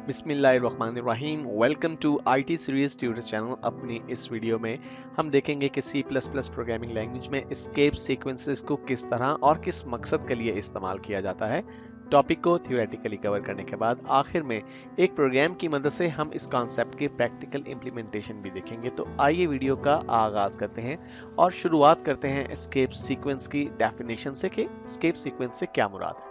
बिस्मिल्लाहिर्रहमानिर्रहीम। Welcome to IT series tutor channel. अपनी इस वीडियो में हम देखेंगे कि C plus plus programming language में एस्केप सीक्वेंसेस को किस तरह और किस मकसद के लिए इस्तेमाल किया जाता है। टॉपिक को थ्योरेटिकली कवर करने के बाद आखिर में एक प्रोग्राम की मदद से हम इस कॉन्सेप्ट की प्रैक्टिकल इम्प्लीमेंटेशन भी देखेंगे। तो आइए वीडियो का आगाज करते हैं और शुरुआत करते हैं एस्केप सीक्वेंस की डेफिनेशन से कि एस्केप सीक्वेंस से क्या मुराद है।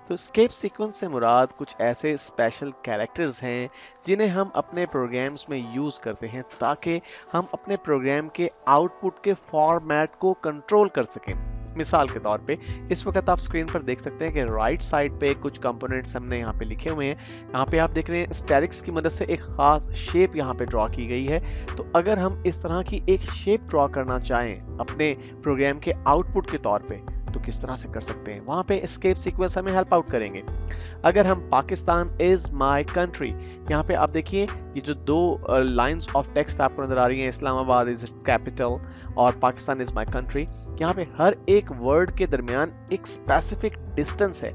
तो एस्केप सीक्वेंस से मुराद कुछ ऐसे स्पेशल कैरेक्टर्स हैं जिन्हें हम अपने प्रोग्राम्स में यूज करते हैं ताकि हम अपने प्रोग्राम के आउटपुट के फॉर्मेट को कंट्रोल कर सकें। मिसाल के तौर पे इस वक्त आप स्क्रीन पर देख सकते हैं कि राइट साइड पे कुछ कंपोनेंट्स हमने यहाँ पे लिखे हुए हैं। यहाँ पे आप देख रहे हैं स्टेरिक्स की मदद से एक खास शेप यहाँ पे ड्रॉ की गई है। तो अगर हम इस तरह की एक शेप ड्रॉ करना चाहें अपने प्रोग्राम के आउटपुट के तौर पे तो किस तरह से कर सकते हैं, वहां पे एस्केप सीक्वेंस हमें हेल्प आउट करेंगे। अगर हम पाकिस्तान इज माय कंट्री, यहाँ पे आप देखिए ये जो दो लाइंस ऑफ टेक्स्ट आपको नजर आ रही हैं, इस्लामाबाद इज कैपिटल और पाकिस्तान इज माय कंट्री, यहाँ पे हर एक वर्ड के दरमियान एक स्पेसिफिक डिस्टेंस है।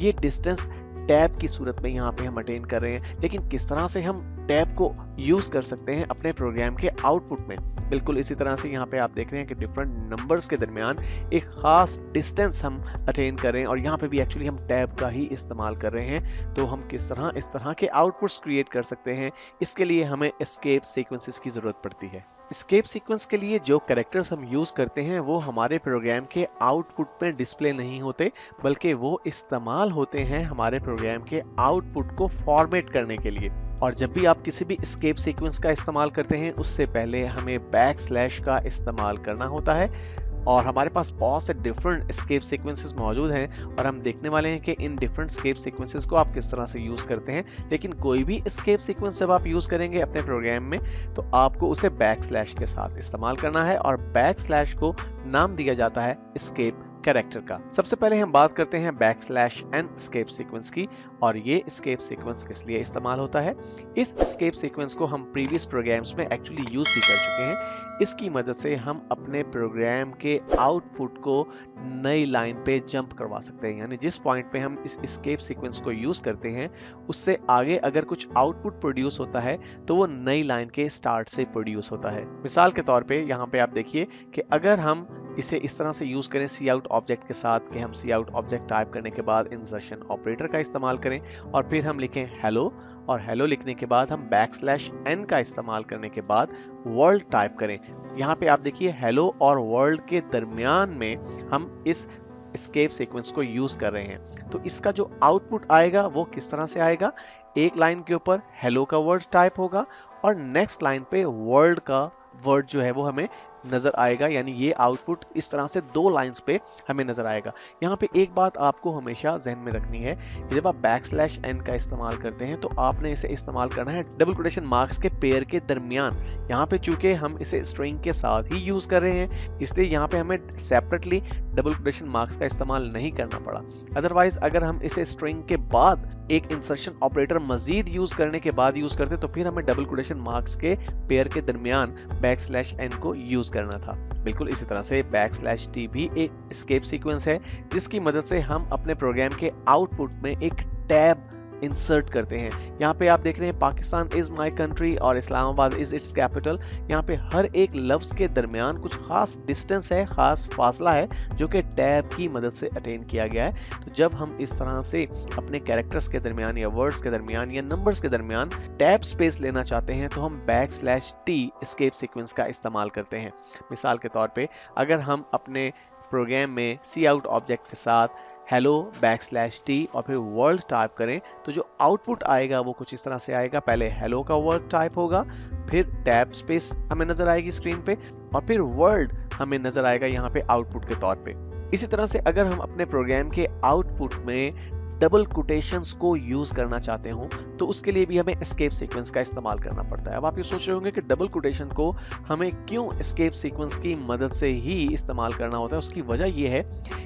ये डिस्टेंस टैब की सूरत में यहाँ पे हम अटेन कर रहे हैं, लेकिन किस तरह से हम टैब को यूज कर सकते हैं अपने प्रोग्राम के आउटपुट में। बिल्कुल इसी तरह से यहाँ पे आप देख रहे हैं कि डिफरेंट नंबर्स के दरमियान एक खास डिस्टेंस हम अटेन कर रहे हैं और यहाँ पे भी एक्चुअली हम टैब का ही इस्तेमाल कर रहे हैं। तो हम किस तरह इस तरह के आउटपुट्स क्रिएट कर सकते हैं, इसके लिए हमें एस्केप सीक्वेंसेस की जरूरत पड़ती है। एस्केप सीक्वेंस के लिए जो कैरेक्टर्स हम यूज करते हैं वो हमारे प्रोग्राम के आउटपुट में डिस्प्ले नहीं होते, बल्कि वो इस्तेमाल होते हैं हमारे प्रोग्राम के आउटपुट को फॉर्मेट करने के लिए। और जब भी आप किसी भी एस्केप सीक्वेंस का इस्तेमाल करते हैं उससे पहले हमें बैकस्लैश का इस्तेमाल करना होता है। और हमारे पास बहुत से डिफरेंट एस्केप सीक्वेंसेस मौजूद हैं और हम देखने वाले हैं कि इन डिफरेंट एस्केप सीक्वेंसेस को आप किस तरह से यूज करते हैं। लेकिन कोई भी एस्केप सीक्वेंस जब आप यूज करेंगे अपने प्रोग्राम में तो आपको उसे बैकस्लैश के साथ इस्तेमाल करना है और बैकस्लैश को नाम दिया जाता है एस्केप कैरेक्टर का। सबसे पहले हम बात करते हैं बैकस्लैश एन एस्केप सीक्वेंस की और ये एस्केप सीक्वेंस किस लिए इस्तेमाल होता है। इस एस्केप सीक्वेंस को हम प्रीवियस प्रोग्राम्स में एक्चुअली यूज भी कर चुके हैं। इसकी मदद से हम अपने प्रोग्राम के आउटपुट को नई लाइन पे जंप करवा सकते हैं, यानी जिस पॉइंट पे हम इस एस्केप सीक्वेंस को यूज करते हैं उससे आगे अगर कुछ आउटपुट प्रोड्यूस होता है तो वो नई लाइन के स्टार्ट से प्रोड्यूस होता है। मिसाल के तौर पे यहाँ पे आप देखिए कि अगर हम इसे इस तरह से यूज करें सी आउट ऑब्जेक्ट के साथ कि हम सी आउट ऑब्जेक्ट टाइप करने के बाद इंसर्शन ऑपरेटर का इस्तेमाल करें और फिर हम लिखें हेलो और हेलो लिखने के बाद हम बैकस्लैश एन का इस्तेमाल करने के बाद वर्ल्ड टाइप करें। यहाँ पे आप देखिए हेलो और वर्ल्ड के दरमियान में हम इस एस्केप सीक्वेंस को यूज कर रहे हैं। तो इसका जो आउटपुट आएगा वो किस तरह से आएगा, एक लाइन के ऊपर हेलो का वर्ड टाइप होगा और नेक्स्ट लाइन पे वर्ल्ड का वर्ड जो है वो हमें नजर आएगा, यानी ये आउटपुट इस तरह से दो लाइंस पे हमें नजर आएगा। यहाँ पे एक बात आपको हमेशा जहन में रखनी है कि जब आप बैकस्लैश एन का इस्तेमाल करते हैं तो आपने इसे इस्तेमाल करना है डबल कोटेशन मार्क्स के पेयर के दरमियान। यहाँ पे चूंकि हम इसे स्ट्रिंग के साथ ही यूज कर रहे हैं इसलिए यहाँ पे हमें सेपरेटली डबल कोटेशन मार्क्स का इस्तेमाल नहीं करना पड़ा। अदरवाइज अगर हम इसे स्ट्रिंग के बाद एक इंसर्शन ऑपरेटर मजीद यूज करने के बाद यूज करते तो फिर हमें डबल कोटेशन मार्क्स के पेयर के दरमियान बैकस्लैश एन को यूज करना था। बिल्कुल इसी तरह से बैकस्लैश टी भी एक एस्केप सीक्वेंस है जिसकी मदद से हम अपने प्रोग्राम के आउटपुट में एक टैब इंसर्ट करते हैं। यहाँ पे आप देख रहे हैं पाकिस्तान इज माय कंट्री और इस्लामाबाद इज इट्स कैपिटल। यहाँ पे हर एक लफ्ज के दरमियान कुछ खास डिस्टेंस है, खास फासला है जो कि टैब की मदद से अटेन किया गया है। तो जब हम इस तरह से अपने कैरेक्टर्स के दरमियान या वर्ड्स के दरमियान या नंबर्स के दरमियान टैब स्पेस लेना चाहते हैं तो हम बैकस्लैश टी एस्केप सीक्वेंस का इस्तेमाल करते हैं। मिसाल के तौर पे अगर हम अपने प्रोग्राम में सी आउट ऑब्जेक्ट के साथ हेलो बैकस्लैश टी और फिर वर्ल्ड टाइप करें तो जो आउटपुट आएगा वो कुछ इस तरह से आएगा। पहले हेलो का वर्ड टाइप होगा, फिर टैब स्पेस हमें नजर आएगी स्क्रीन पे और फिर वर्ल्ड हमें नजर आएगा यहाँ पे आउटपुट के तौर पे। इसी तरह से अगर हम अपने प्रोग्राम के आउटपुट में डबल कोटेशंस को यूज करना चाहते हो तो उसके लिए भी हमें एस्केप सीक्वेंस का इस्तेमाल करना पड़ता है। अब आप ये सोच रहे होंगे कि डबल कोटेशन को हमें क्यों एस्केप सीक्वेंस की मदद से ही इस्तेमाल करना होता है। उसकी वजह यह है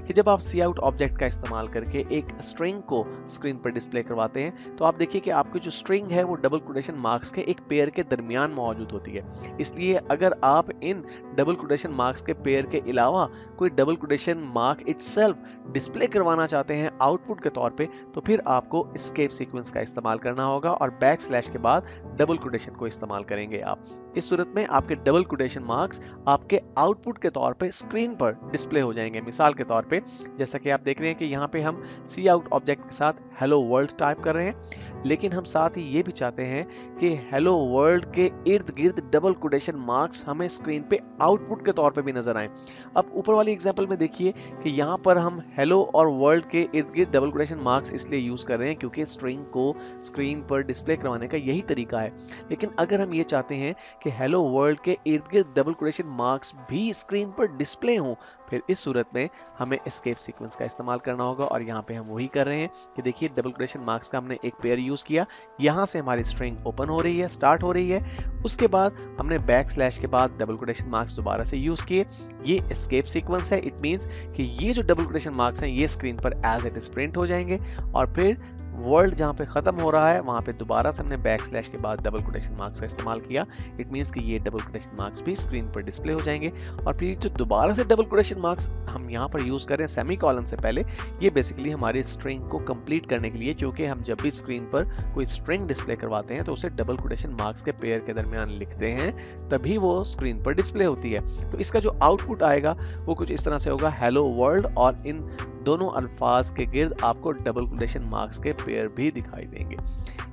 कि जब आप सी आउट ऑब्जेक्ट का इस्तेमाल करके एक स्ट्रिंग को स्क्रीन पर डिस्प्ले करवाते हैं तो आप देखिए कि आपकी जो स्ट्रिंग है वो डबल कोटेशन मार्क्स के एक पेयर के दरमियान मौजूद होती है। इसलिए अगर आप इन डबल कोटेशन मार्क्स के पेयर के अलावा कोई double quotation mark itself display करवाना चाहते हैं आउटपुट के तौर पे, तो फिर आपको एस्केप सीक्वेंस का इस्तेमाल करना होगा और बैकस्लैश के बाद डबल कोटेशन को इस्तेमाल करेंगे आप। इस सूरत में आपके डबल कोटेशन मार्क्स आपके आउटपुट के तौर पे स्क्रीन पर डिस्प्ले हो जाएंगे। मिसाल के तौर पे जैसा कि आप देख रहे हैं कि यहाँ पे हम सी आउट ऑब्जेक्ट के साथ हेलो वर्ल्ड टाइप कर रहे हैं, लेकिन हम साथ ही ये भी चाहते हैं कि हेलो वर्ल्ड के इर्द गिर्द डबल कोटेशन मार्क्स हमें स्क्रीन पे आउटपुट के तौर पे भी नजर आए। अब ऊपर वाली एग्जांपल में देखिए कि यहाँ पर हम हेलो और वर्ल्ड के इर्द गिर्द डबल कोटेशन मार्क्स इसलिए यूज कर रहे हैं क्योंकि स्ट्रिंग को स्क्रीन पर डिस्प्ले करवाने का यही तरीका है। लेकिन अगर हम ये चाहते हैं कि हेलो वर्ल्ड के इर्द गिर्द डबल कोटेशन मार्क्स भी स्क्रीन पर डिस्प्ले हों, फिर इस सूरत में हमें एस्केप सीक्वेंस का इस्तेमाल करना होगा। और यहाँ पे हम वही कर रहे हैं कि देखिए डबल कोटेशन मार्क्स का हमने एक पेयर यूज किया, यहाँ से हमारी स्ट्रिंग ओपन हो रही है, स्टार्ट हो रही है, उसके बाद हमने बैकस्लैश के बाद डबल कोटेशन मार्क्स दोबारा से यूज किए। ये एस्केप सीक्वेंस है। इट मींस कि ये जो डबल कोटेशन मार्क्स हैं ये स्क्रीन पर एज इट इज प्रिंट हो जाएंगे और फिर वर्ल्ड जहां पे खत्म हो रहा है वहां पे दोबारा से हमने बैकस्लैश के बाद डबल कोटेशन मार्क्स का इस्तेमाल किया। इट मींस कि ये डबल कोटेशन मार्क्स भी स्क्रीन पर डिस्प्ले हो जाएंगे। और फिर जो दोबारा से डबल कोटेशन मार्क्स हम यहाँ पर यूज कर रहे हैं सेमीकोलन से पहले, ये बेसिकली हमारी स्ट्रिंग को कंप्लीट करने के लिए, क्योंकि हम जब भी स्क्रीन पर कोई स्ट्रिंग डिस्प्ले करवाते हैं तो उसे डबल कोटेशन मार्क्स के पेयर के दरमियान लिखते हैं, तभी वो स्क्रीन पर डिस्प्ले होती है। तो इसका जो आउटपुट आएगा वो कुछ इस तरह से होगा, हेलो वर्ल्ड, और इन दोनों अल्फाज के गिर्द आपको डबल कोटेशन मार्क्स के पेयर भी दिखाई देंगे।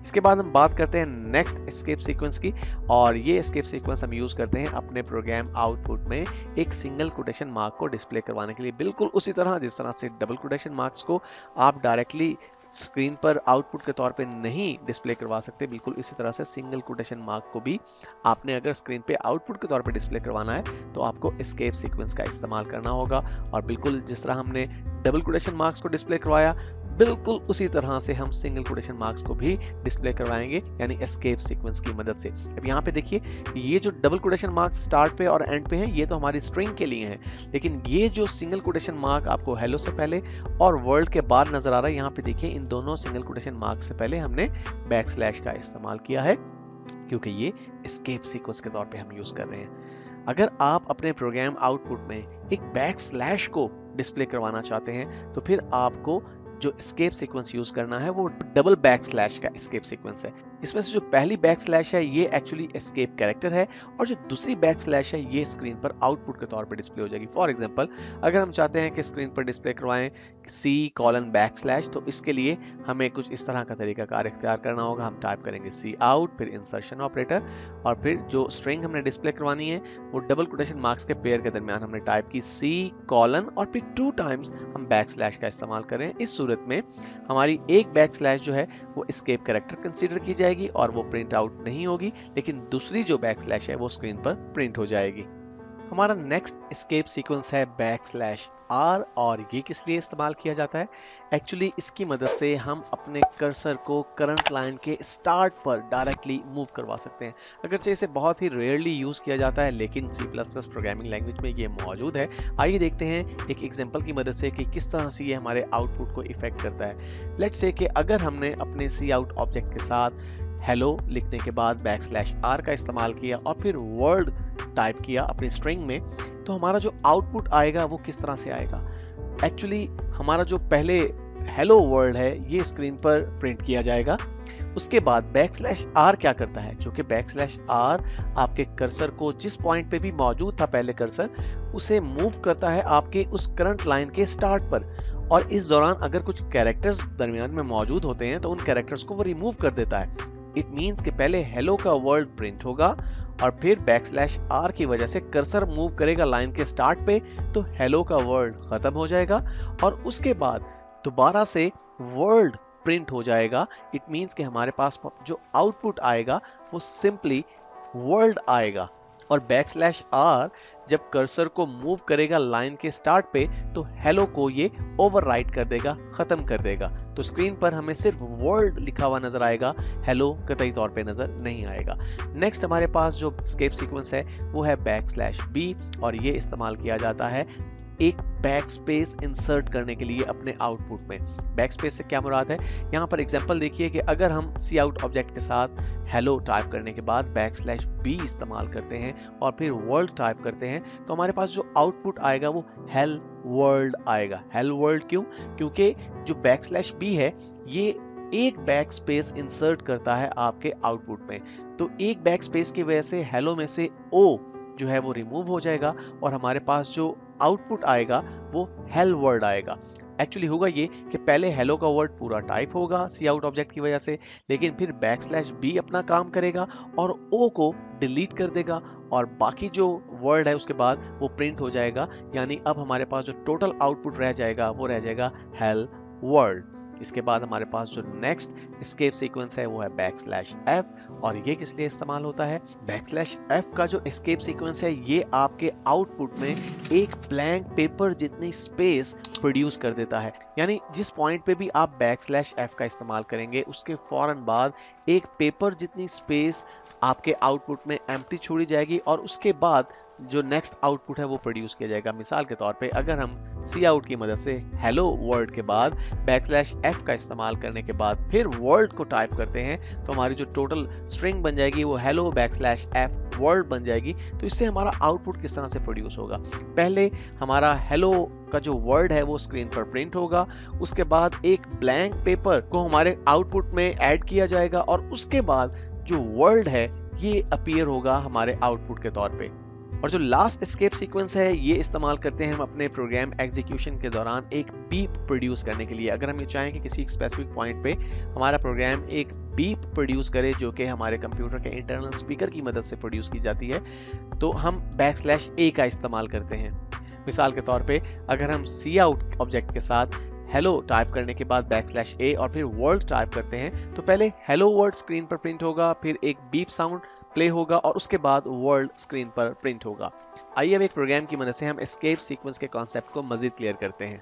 इसके बाद हम बात करते हैं नेक्स्ट एस्केप सीक्वेंस की, और ये एस्केप सीक्वेंस हम यूज करते हैं अपने प्रोग्राम आउटपुट में एक सिंगल कोटेशन मार्क को डिस्प्ले करवाने के लिए, बिल्कुल उसी तरह जिस तरह से डबल कोटेशन मार्क्स को आप डायरेक्टली स्क्रीन पर आउटपुट के तौर पे नहीं डिस्प्ले करवा सकते, बिल्कुल इसी तरह से सिंगल कोटेशन मार्क को भी आपने अगर स्क्रीन पे आउटपुट के तौर पे डिस्प्ले करवाना है तो आपको एस्केप सीक्वेंस का इस्तेमाल करना होगा। और बिल्कुल जिस तरह हमने डबल कोटेशन मार्क्स को डिस्प्ले करवाया, बिल्कुल उसी तरह से हम सिंगल कोटेशन मार्क्स को भी डिस्प्ले करवाएंगे, यानी एस्केप सीक्वेंस की मदद से। अब यहाँ पे देखिए ये जो डबल कोटेशन मार्क्स स्टार्ट पे और एंड पे हैं ये तो हमारी स्ट्रिंग के लिए हैं, लेकिन ये जो सिंगल कोटेशन मार्क आपको हेलो से पहले और वर्ल्ड के बाद नजर आ रहा है, यहाँ पे देखिए इन दोनों सिंगल कोटेशन मार्क से पहले हमने बैकस्लैश का इस्तेमाल किया है क्योंकि ये एस्केप सीक्वेंस के तौर पे हम यूज कर रहे हैं। अगर आप अपने प्रोग्राम आउटपुट में एक बैकस्लैश को डिस्प्ले करवाना चाहते हैं तो फिर आपको जो एस्केप सीक्वेंस यूज करना है वो डबल बैकस्लैश का एस्केप सीक्वेंस है। इसमें से जो पहली बैकस्लैश है ये एक्चुअली एस्केप कैरेक्टर है और जो दूसरी बैकस्लैश है ये स्क्रीन पर आउटपुट के तौर पर डिस्प्ले हो जाएगी। फॉर एग्जांपल अगर हम चाहते हैं कि स्क्रीन पर डिस्प्ले करवाएं C:\बैकस्लैश, तो इसके लिए हमें कुछ इस तरह का तरीकाकार इख्तियार करना होगा। हम टाइप करेंगे C out, फिर इंसर्शन ऑपरेटर, और फिर जो स्ट्रिंग हमने डिस्प्ले करवानी है वो डबल कोटेशन मार्क्स के पेयर के दरमियान हमने टाइप की C:, और फिर 2 टाइम्स हम बैकस्लैश का इस्तेमाल करें। इस सूरत में हमारी एक बैकस्लैश जो है वो एस्केप कैरेक्टर कंसीडर की जाएगी और वो प्रिंट आउट नहीं होगी, लेकिन दूसरी जो बैकस्लैश है वो स्क्रीन पर प्रिंट हो जाएगी। हमारा नेक्स्ट एस्केप सीक्वेंस है \R, और ये किस लिए इस्तेमाल किया जाता है? एक्चुअली इसकी मदद से हम अपने कर्सर को करंट लाइन के स्टार्ट पर डायरेक्टली मूव करवा सकते हैं। अगरचे इसे बहुत ही रेयरली यूज किया जाता है, लेकिन C++ प्रोग्रामिंग लैंग्वेज में ये मौजूद है। आइए देखते हैं एक एग्जांपल की मदद से कि किस तरह से ये हमारे आउटपुट को इफेक्ट करता है। लेट्स से कि अगर हमने अपने C out ऑब्जेक्ट के साथ हेलो लिखने के बाद \R का इस्तेमाल किया और फिर वर्ल्ड टाइप किया अपनी स्ट्रिंग में, तो हमारा जो आउटपुट आएगा वो किस तरह से आएगा? एक्चुअली हमारा जो पहले हेलो वर्ल्ड है ये स्क्रीन पर प्रिंट किया जाएगा। उसके बाद \R क्या करता है? जो कि \R आपके कर्सर को जिस पॉइंट पे भी मौजूद था पहले कर्सर, उसे मूव करता है आपके उस करंट लाइन के स्टार्ट पर, और इस दौरान अगर कुछ कैरेक्टर्स दरमियान में मौजूद होते हैं तो उन कैरेक्टर्स को वो रिमूव कर देता है। इट मींस कि पहले हेलो का वर्ल्ड प्रिंट होगा और फिर \R की वजह से कर्सर मूव करेगा लाइन के स्टार्ट पे, तो हेलो का वर्ल्ड खत्म हो जाएगा और उसके बाद दोबारा से वर्ल्ड प्रिंट हो जाएगा। इट मींस कि हमारे पास जो आउटपुट आएगा वो सिंपली वर्ल्ड आएगा, और \R जब कर्सर को मूव करेगा लाइन के स्टार्ट पे तो हेलो को ये ओवरराइट कर देगा, खत्म कर देगा। तो स्क्रीन पर हमें सिर्फ वर्ल्ड लिखा हुआ नजर आएगा, हेलो कतई तौर पे नजर नहीं आएगा। नेक्स्ट हमारे पास जो एस्केप सीक्वेंस है वो है \B, और ये इस्तेमाल किया जाता है एक बैकस्पेस इंसर्ट करने के लिए अपने आउटपुट में। बैकस्पेस से क्या मुराद है? यहाँ पर एग्जांपल देखिए कि अगर हम C out ऑब्जेक्ट के साथ हेलो टाइप करने के बाद बैकस्लैश बी इस्तेमाल करते हैं और फिर वर्ल्ड टाइप करते हैं, तो हमारे पास जो आउटपुट आएगा वो हेल वर्ल्ड आएगा। हेल वर्ल्ड क्यों? क्योंकि जो बैकस्लैश बी है ये एक बैक स्पेस इंसर्ट करता है आपके आउटपुट में, तो एक बैक स्पेस की वजह से हेलो में से ओ जो है वो रिमूव हो जाएगा और हमारे पास जो आउटपुट आएगा वो हेल वर्ड आएगा। एक्चुअली होगा ये कि पहले हेलो का वर्ड पूरा टाइप होगा सी आउट ऑब्जेक्ट की वजह से, लेकिन फिर बैकस्लैश बी अपना काम करेगा और ओ को डिलीट कर देगा और बाकी जो वर्ड है उसके बाद वो प्रिंट हो जाएगा। यानी अब हमारे पास जो टोटल आउटपुट रह जाएगा वो रह जाएगा हेल वर्ड। इसके बाद हमारे पास जो नेक्स्ट एस्केप सीक्वेंस है वो है बैकस्लैश एफ, और ये किस लिए इस्तेमाल होता है? बैकस्लैश एफ का जो एस्केप सीक्वेंस है ये आपके आउटपुट में एक ब्लैंक पेपर जितनी स्पेस प्रोड्यूस कर देता है। यानी जिस पॉइंट पे भी आप बैकस्लैश एफ का इस्तेमाल करेंगे उसके फौरन बाद एक पेपर जितनी स्पेस आपके आउटपुट में एम्प्टी छोड़ी जाएगी और उसके बाद जो नेक्स्ट आउटपुट है वो प्रोड्यूस किया जाएगा। मिसाल के तौर पे अगर हम सी आउट की मदद से हेलो वर्ड के बाद बैकस्लैश एफ का इस्तेमाल करने के बाद फिर वर्ड को टाइप करते हैं तो हमारी जो टोटल स्ट्रिंग बन जाएगी वो हेलो बैकस्लैश एफ वर्ड बन जाएगी। तो इससे हमारा आउटपुट किस तरह से प्रोड्यूस होगा? पहले हमारा हेलो का जो वर्ड है वो स्क्रीन पर प्रिंट होगा, उसके बाद एक ब्लैंक पेपर को हमारे आउटपुट में ऐड किया जाएगा और उसके बाद जो वर्ड है ये अपीयर होगा हमारे आउटपुट के तौर पे। और जो लास्ट एस्केप सीक्वेंस है ये इस्तेमाल करते हैं हम अपने प्रोग्राम एग्जीक्यूशन के दौरान एक बीप प्रोड्यूस करने के लिए। अगर हम ये चाहें कि किसी स्पेसिफिक पॉइंट पे हमारा प्रोग्राम एक बीप प्रोड्यूस करे जो कि हमारे कंप्यूटर के इंटरनल स्पीकर की मदद से प्रोड्यूस की जाती है, तो हम बैकस्लैश ए का इस्तेमाल करते हैं। मिसाल के तौर पे अगर हम सी आउट ऑब्जेक्ट के साथ हेलो टाइप करने के बाद बैकस्लैश ए और फिर वर्ल्ड टाइप करते हैं तो पहले हेलो वर्ड स्क्रीन पर प्रिंट होगा, फिर एक बीप साउंड प्ले होगा और उसके बाद वर्ल्ड स्क्रीन पर प्रिंट होगा। आइए अब एक प्रोग्राम की मदद से हम एस्केप सीक्वेंस के कॉन्सेप्ट को मजीद क्लियर करते हैं।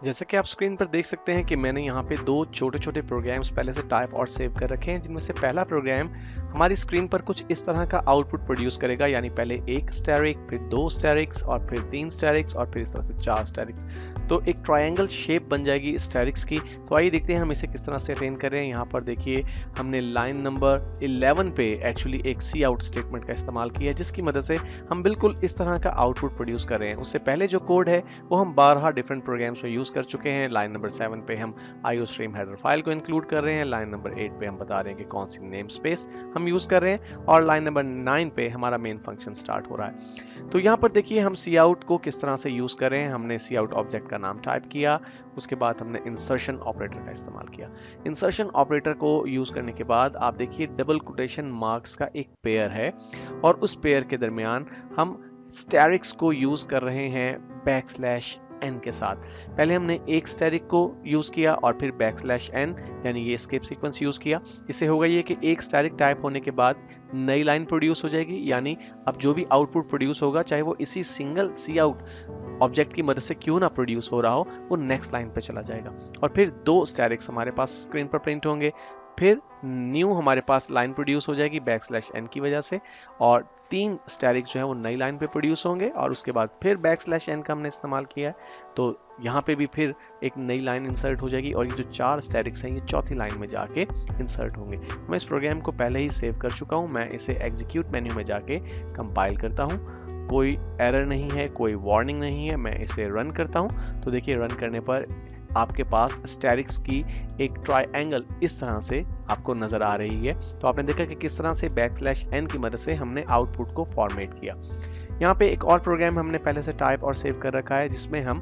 जैसा कि आप स्क्रीन पर देख सकते हैं कि मैंने यहाँ पे दो छोटे छोटे प्रोग्राम्स पहले से टाइप और सेव कर रखे हैं, जिनमें से पहला प्रोग्राम हमारी स्क्रीन पर कुछ इस तरह का आउटपुट प्रोड्यूस करेगा। यानी पहले एक स्टैरिक, फिर दो स्टैरिक्स और फिर तीन स्टैरिक्स और फिर इस तरह से चार स्टैरिक्स, तो एक ट्रायंगल शेप बन जाएगी स्टैरिक्स की। तो आइए देखते हैं हम इसे किस तरह से अटेन कर रहे हैं। यहाँ पर देखिए हमने लाइन नंबर 11 पे एक्चुअली एक सी आउट स्टेटमेंट का इस्तेमाल किया है, जिसकी मदद से हम बिल्कुल इस तरह का आउटपुट प्रोड्यूस कर रहे हैं। उससे पहले जो कोड है वो हम 12 डिफरेंट प्रोग्राम्स में यूज कर चुके हैं। लाइन नंबर 7 पे हम आईओ स्ट्रीम हेडर फाइल को इंक्लूड कर रहे हैं। लाइन नंबर 8 पे हम बता रहे हैं कि कौन सी नेम स्पेस हम यूज कर रहे हैं और लाइन नंबर 9 पे हमारा मेन फंक्शन स्टार्ट हो रहा है। तो यहाँ पर देखिए हम सी आउट को किस तरह से यूज कर रहे हैं। हमने सी आउट ऑब्जेक्ट का नाम टाइप किया, उसके बाद हमने इंसर्शन ऑपरेटर का इस्तेमाल किया। इंसर्शन ऑपरेटर को यूज करने के बाद आप देखिए डबल कोटेशन मार्क्स का एक पेयर है और उस पेयर के दरमियान हम स्टैरिक्स को यूज कर रहे हैं बैकस्लैश एन के साथ। पहले हमने एक स्टैरिक को यूज किया और फिर बैकस्लैश एन यानी ये एस्केप सीक्वेंस यूज किया। इससे होगा ये कि एक स्टैरिक टाइप होने के बाद नई लाइन प्रोड्यूस हो जाएगी। यानी अब जो भी आउटपुट प्रोड्यूस होगा चाहे वो इसी सिंगल सी आउट ऑब्जेक्ट की मदद से क्यों ना प्रोड्यूस हो रहा हो, वो नेक्स्ट लाइन पे चला जाएगा और फिर दो स्टैरिक्स हमारे पास स्क्रीन पर प्रिंट होंगे। फिर न्यू हमारे पास लाइन प्रोड्यूस हो जाएगी बैकस्लैश एन की वजह से और तीन स्टैरिक्स जो है वो नई लाइन पे प्रोड्यूस होंगे और उसके बाद फिर बैकस्लैश एन का हमने इस्तेमाल किया है तो यहाँ पे भी फिर एक नई लाइन इंसर्ट हो जाएगी और ये जो चार स्टैरिक्स हैं ये चौथी लाइन में जाके इंसर्ट होंगे। मैं इस प्रोग्राम को पहले ही सेव कर चुका हूँ, मैं इसे एग्जीक्यूट मेन्यू में जाके कंपाइल करता हूँ। कोई एरर नहीं है, कोई वार्निंग नहीं है। मैं इसे रन करता हूँ तो देखिए रन करने पर आपके पास स्टैरिक्स की एक ट्रायंगल इस तरह से आपको नजर आ रही है। तो आपने देखा कि किस तरह से बैकस्लैश एन की मदद से हमने आउटपुट को फॉर्मेट किया। यहाँ पे एक और प्रोग्राम हमने पहले से टाइप और सेव कर रखा है जिसमें हम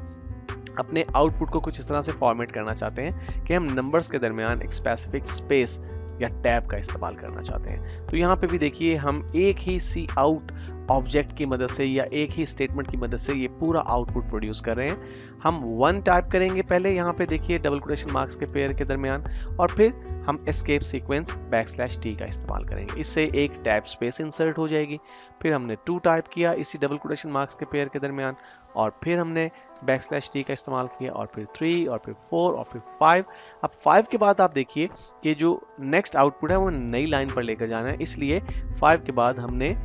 अपने आउटपुट को कुछ इस तरह से फॉर्मेट करना चाहते हैं कि हम नंबर्स के दरमियान एक स्पेसिफिक स्पेस या टैब का इस्तेमाल करना चाहते हैं। तो यहाँ पे भी देखिए हम एक ही सी आउट ऑब्जेक्ट की मदद से या एक ही स्टेटमेंट की मदद से ये पूरा आउटपुट प्रोड्यूस कर रहे हैं। हम 1 टाइप करेंगे पहले, यहाँ पे देखिए डबल कोटेशन मार्क्स के पेयर के दरमियान और फिर हम एस्केप सीक्वेंस बैकस्लैश टी का इस्तेमाल करेंगे। इससे एक टैब स्पेस इंसर्ट हो जाएगी। फिर हमने 2 टाइप किया इसी डबल कोटेशन मार्क्स के पेयर के दरमियान और फिर हमने बैकस्लैश टी का इस्तेमाल किया और फिर 3 और फिर 4 और फिर 5। अब 5 के बाद आप देखिए कि जो नेक्स्ट आउटपुट है वो नई लाइन पर लेकर जाना है, इसलिए 5 के बाद हमने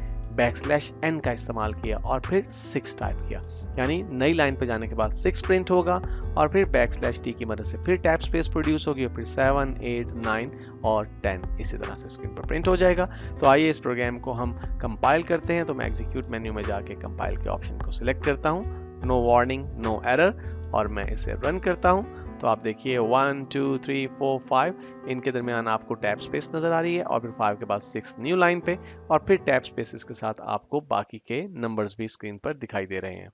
बैकस्लैश n का इस्तेमाल किया और फिर 6 टाइप किया, यानी नई लाइन पे जाने के बाद 6 प्रिंट होगा और फिर बैकस्लैश t की मदद से फिर टैब स्पेस प्रोड्यूस होगी और फिर 7, 8, 9 और 10 इसी तरह से स्क्रीन पर प्रिंट हो जाएगा। तो आइए इस प्रोग्राम को हम कंपाइल करते हैं। तो मैं एग्जीक्यूट मेन्यू में जाके कंपाइल के ऑप्शन को सिलेक्ट करता हूँ, नो वार्निंग नो एरर, और मैं इसे रन करता हूँ। तो आप देखिए 1, 2, 3, 4, 5 इनके दरमियान आपको टैब स्पेस नजर आ रही है और फिर 5 के बाद 6 न्यू लाइन पे और फिर टैब स्पेसेस के साथ आपको बाकी के नंबर्स भी स्क्रीन पर दिखाई दे रहे हैं।